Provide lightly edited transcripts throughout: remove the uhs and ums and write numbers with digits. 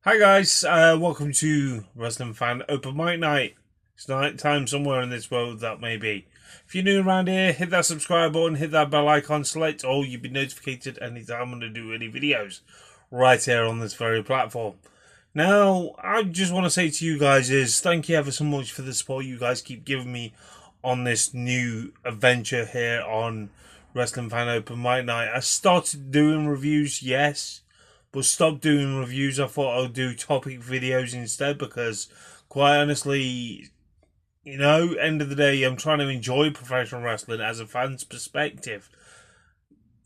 Hi guys, welcome to Wrestling Fan Open Mic Night. It's night time somewhere in this world that may be. If you're new around here, hit that subscribe button, hit that bell icon, select all, you'll be notified anytime I'm going to do any videos right here on this very platform. Now, I just want to say to you guys is thank you ever so much for the support you guys keep giving me on this new adventure here on Wrestling Fan Open Mic Night. I started doing reviews, yes, but stopped doing reviews. I thought I'd do topic videos instead because, quite honestly, end of the day, I'm trying to enjoy professional wrestling as a fan's perspective.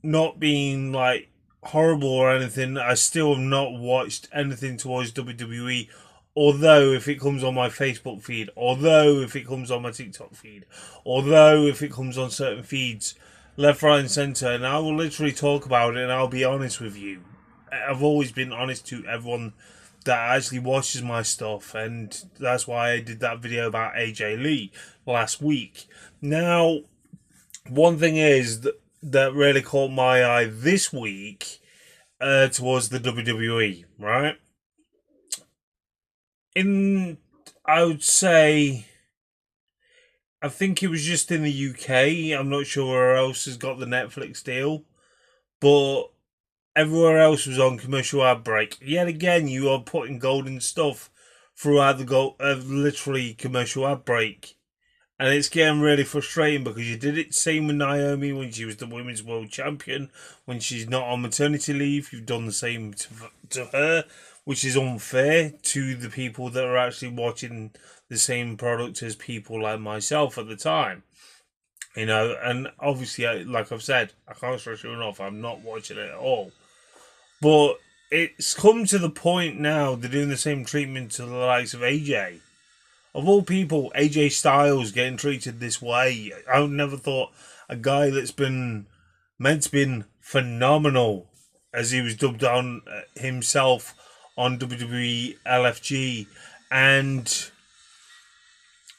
Not being like horrible or anything, I still have not watched anything towards WWE. Although if it comes on my Facebook feed, although if it comes on my TikTok feed, although if it comes on certain feeds, left, right, and centre, and I will literally talk about it and I'll be honest with you. I've always been honest to everyone that actually watches my stuff, and that's why I did that video about AJ Lee last week. Now, one thing is that really caught my eye this week towards the WWE, right? I would say, I think it was just in the UK. I'm not sure where else has got the Netflix deal, but everywhere else was on commercial ad break. Yet again, you are putting golden stuff throughout the literally commercial ad break. And it's getting really frustrating because you did it same with Naomi when she was the women's world champion. When she's not on maternity leave, you've done the same to her, which is unfair to the people that are actually watching the same product as people like myself at the time. And obviously, like I've said, I can't stress it enough, I'm not watching it at all. But it's come to the point now they're doing the same treatment to the likes of AJ. Of all people, AJ Styles getting treated this way. I never thought a guy that's been meant to be phenomenal, as he was dubbed on himself on WWE LFG, and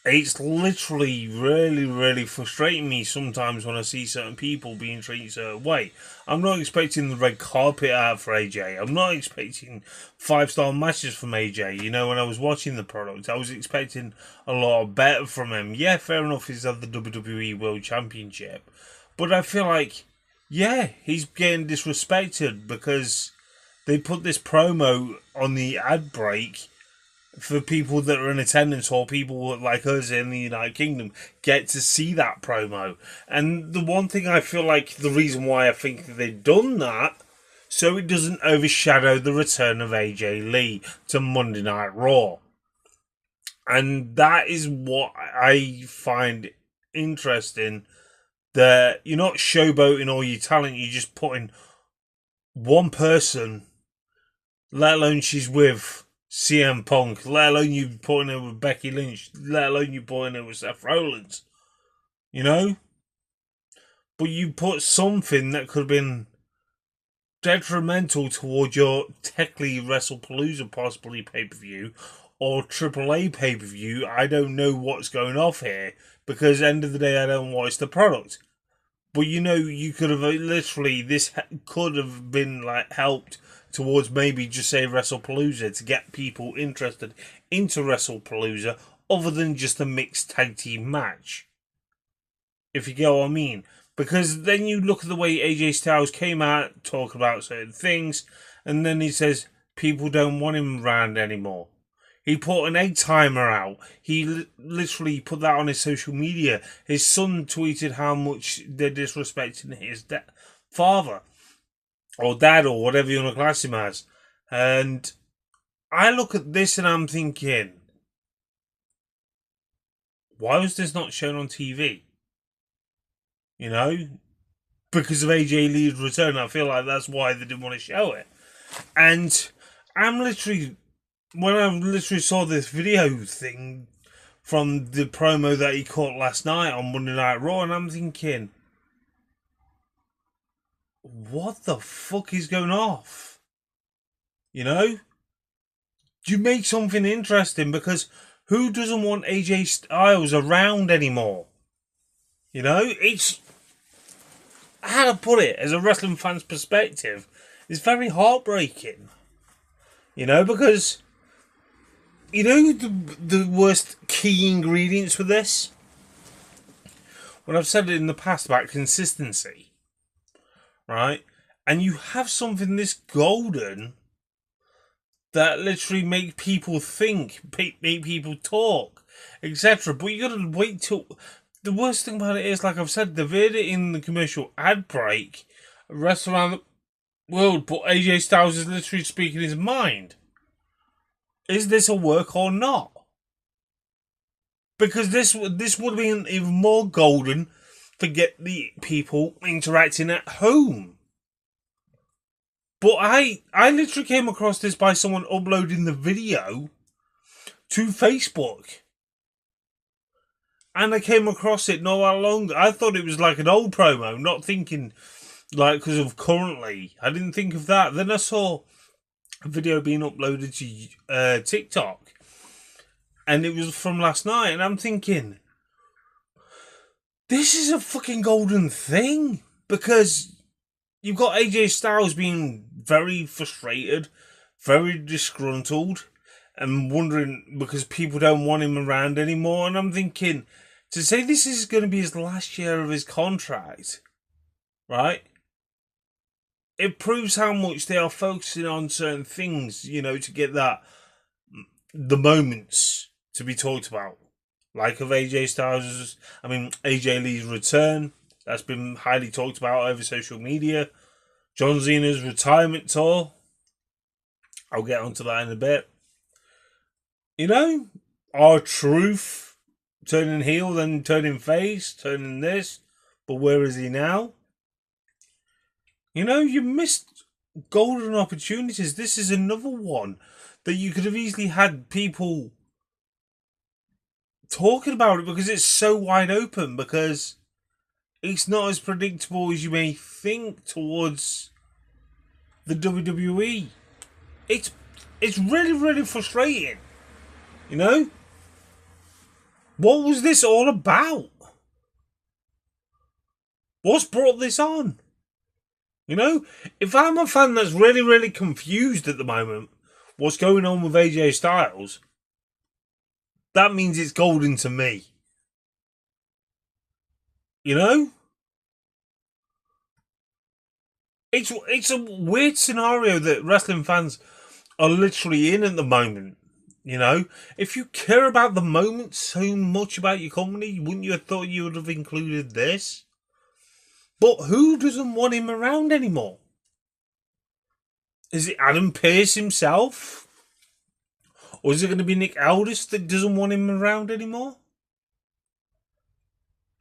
it's literally really, really frustrating me sometimes when I see certain people being treated a certain way. I'm not expecting the red carpet out for AJ. I'm not expecting 5-star matches from AJ. When I was watching the product, I was expecting a lot better from him. Yeah, fair enough, he's had the WWE World Championship. But I feel like, yeah, he's getting disrespected because they put this promo on the ad break for people that are in attendance or people like us in the United Kingdom get to see that promo. And the one thing I feel like the reason why I think they've done that, so it doesn't overshadow the return of AJ Lee to Monday Night Raw. And that is what I find interesting, that you're not showboating all your talent, you're just putting one person, let alone she's with CM Punk, let alone you putting it with Becky Lynch, let alone you putting it with Seth Rollins. But you put something that could have been detrimental towards your technically WrestlePalooza possibly pay-per-view or AAA pay-per-view. I don't know what's going off here because end of the day I don't watch the product. But you could have literally, this could have been like helped towards maybe just say WrestlePalooza to get people interested into WrestlePalooza other than just a mixed tag team match. If you get what I mean. Because then you look at the way AJ Styles came out, talk about certain things, and then he says people don't want him around anymore. He put an egg timer out. He literally put that on his social media. His son tweeted how much they're disrespecting his father or dad or whatever you want to class him as. And I look at this and I'm thinking, why was this not shown on TV? Because of AJ Lee's return, I feel like that's why they didn't want to show it. And when I literally saw this video thing from the promo that he caught last night on Monday Night Raw, and I'm thinking, what the fuck is going off? You make something interesting, because who doesn't want AJ Styles around anymore? It's, how to put it, as a wrestling fan's perspective, it's very heartbreaking. You know, because, you know, the worst key ingredients for this? When I've said it in the past about consistency, right? And you have something this golden that literally make people think, make people talk, etc. But you gotta wait till... The worst thing about it is, like I've said, they've heard it in the commercial ad break, rest around the world, but AJ Styles is literally speaking his mind. Is this a work or not? Because this would have been even more golden to get the people interacting at home. But I literally came across this by someone uploading the video to Facebook. And I came across it not that long. I thought it was like an old promo, not thinking, like, because of currently. I didn't think of that. Then I saw a video being uploaded to TikTok. And it was from last night. And I'm thinking, this is a fucking golden thing. Because you've got AJ Styles being very frustrated, very disgruntled, and wondering because people don't want him around anymore. And I'm thinking, to say this is going to be his last year of his contract, right? It proves how much they are focusing on certain things, you know, to get the moments to be talked about. Like of AJ Lee's return, that's been highly talked about over social media. John Cena's retirement tour, I'll get onto that in a bit. You know, R-Truth turning heel, then turning face, turning this, but where is he now? You know, you missed golden opportunities. This is another one that you could have easily had people talking about it because it's so wide open, because it's not as predictable as you may think towards the WWE. It's really, really frustrating. You know? What was this all about? What's brought this on? You know? If I'm a fan that's really, really confused at the moment, what's going on with AJ Styles, that means it's golden to me. You know? It's a weird scenario that wrestling fans are literally in at the moment. You know, if you care about the moment so much about your company, wouldn't you have thought you would have included this? But who doesn't want him around anymore? Is it Adam Pearce himself? Or is it going to be Nick Aldis that doesn't want him around anymore?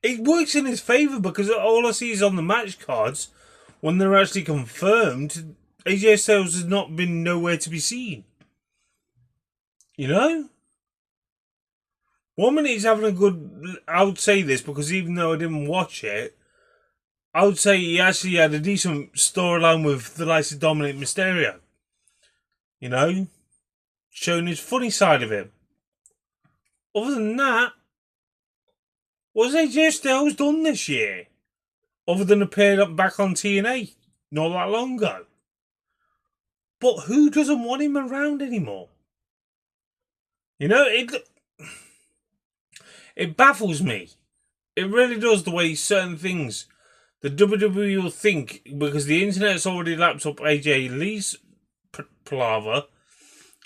It works in his favour because all I see is on the match cards, when they're actually confirmed, AJ Styles has not been nowhere to be seen. You know? One minute he's having a good... I would say this because even though I didn't watch it, I would say he actually had a decent storyline with the likes of Dominic Mysterio. You know? Showing his funny side of him. Other than that, what's AJ Styles done this year? Other than appear back on TNA not that long ago. But who doesn't want him around anymore? You know, it baffles me. It really does, the way certain things the WWE will think, because the internet's already lapped up AJ Lee's palaver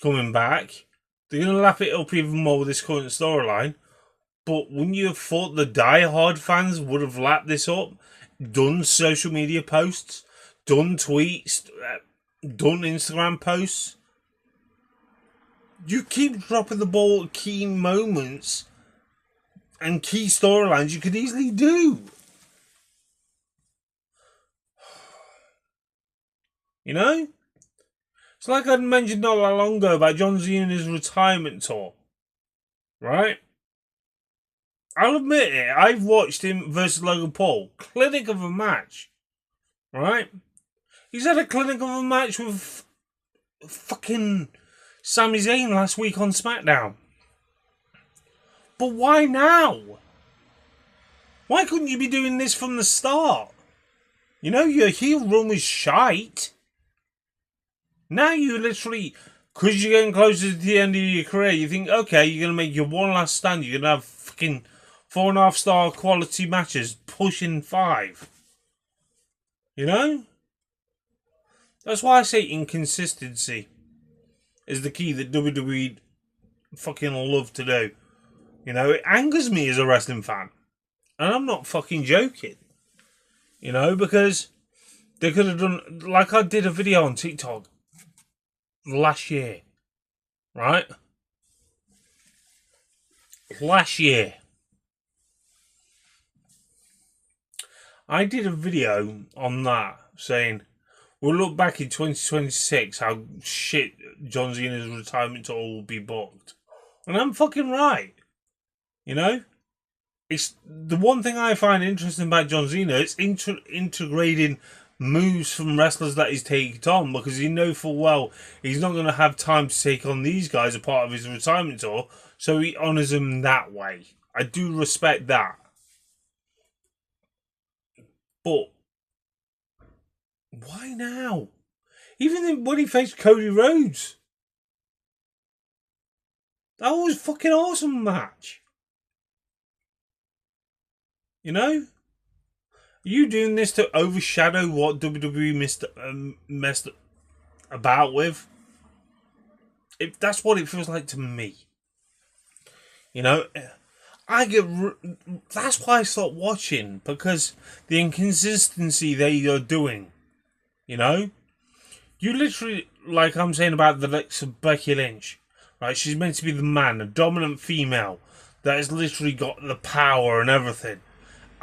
coming back. They're going to lap it up even more with this current storyline. But wouldn't you have thought the die-hard fans would have lapped this up? Done social media posts, done tweets, done Instagram posts. You keep dropping the ball at key moments and key storylines you could easily do. You know? It's like I mentioned not that long ago about John Cena's retirement tour. Right? I'll admit it, I've watched him versus Logan Paul. Clinic of a match. Right? He's had a clinic of a match with fucking Sami Zayn last week on SmackDown. But why now? Why couldn't you be doing this from the start? You know, your heel run was shite. Now you literally because you're getting closer to the end of your career, you think, okay, you're going to make your one last stand. You're going to have fucking 4.5-star quality matches, pushing 5. You know? That's why I say inconsistency is the key that WWE fucking love to do. You know, it angers me as a wrestling fan. And I'm not fucking joking. You know, because they could have done, like I did a video on TikTok last year. Right? Last year. I did a video on that saying, we'll look back in 2026 how shit John Cena's retirement tour will be booked. And I'm fucking right. You know? It's the one thing I find interesting about John Cena, it's integrating moves from wrestlers that he's taken on, because you know full well he's not going to have time to take on these guys as part of his retirement tour, so he honours them that way. I do respect that. But why now? Even when he faced Cody Rhodes, that was a fucking awesome match. You know? Are you doing this to overshadow what WWE messed about with? That's what it feels like to me. You know? That's why I stopped watching, because the inconsistency they are doing. You know? You literally, like I'm saying about the likes of Becky Lynch, right? She's meant to be the man, a dominant female that has literally got the power and everything.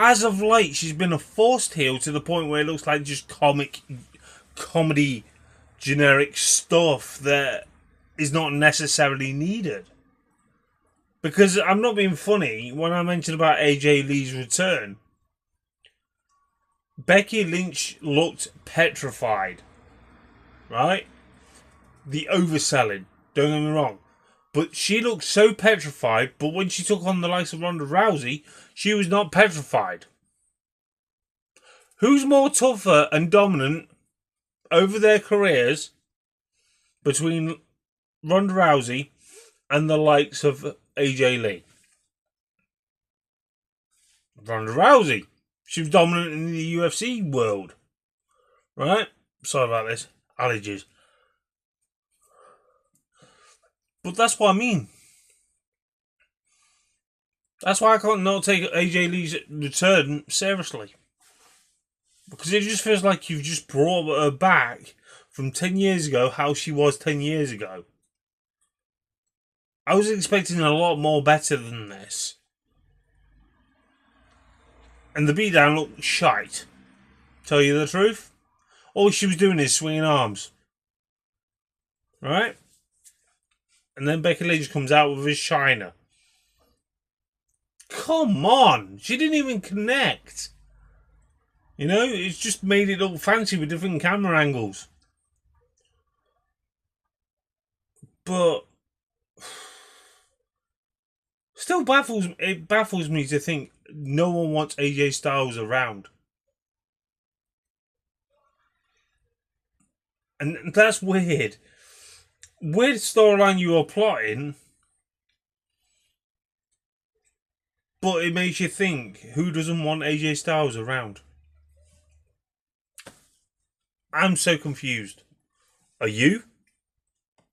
As of late, she's been a forced heel to the point where it looks like just comedy, generic stuff that is not necessarily needed. Because I'm not being funny when I mentioned about AJ Lee's return. Becky Lynch looked petrified, right? The overselling, don't get me wrong. But she looked so petrified, but when she took on the likes of Ronda Rousey, she was not petrified. Who's more tougher and dominant over their careers between Ronda Rousey and the likes of AJ Lee? Ronda Rousey. She was dominant in the UFC world. Right? Sorry about this. Allergies. But that's what I mean. That's why I can't not take AJ Lee's return seriously. Because it just feels like you've just brought her back from 10 years ago, how she was 10 years ago. I was expecting a lot more better than this. And the beatdown looked shite. Tell you the truth. All she was doing is swinging arms. Right? And then Becky Lynch comes out with his shiner. Come on! She didn't even connect. You know, it's just made it all fancy with different camera angles. But still baffles me to think no one wants AJ Styles around. And that's weird. Weird storyline you are plotting, but it makes you think, who doesn't want AJ Styles around? I'm so confused. Are you?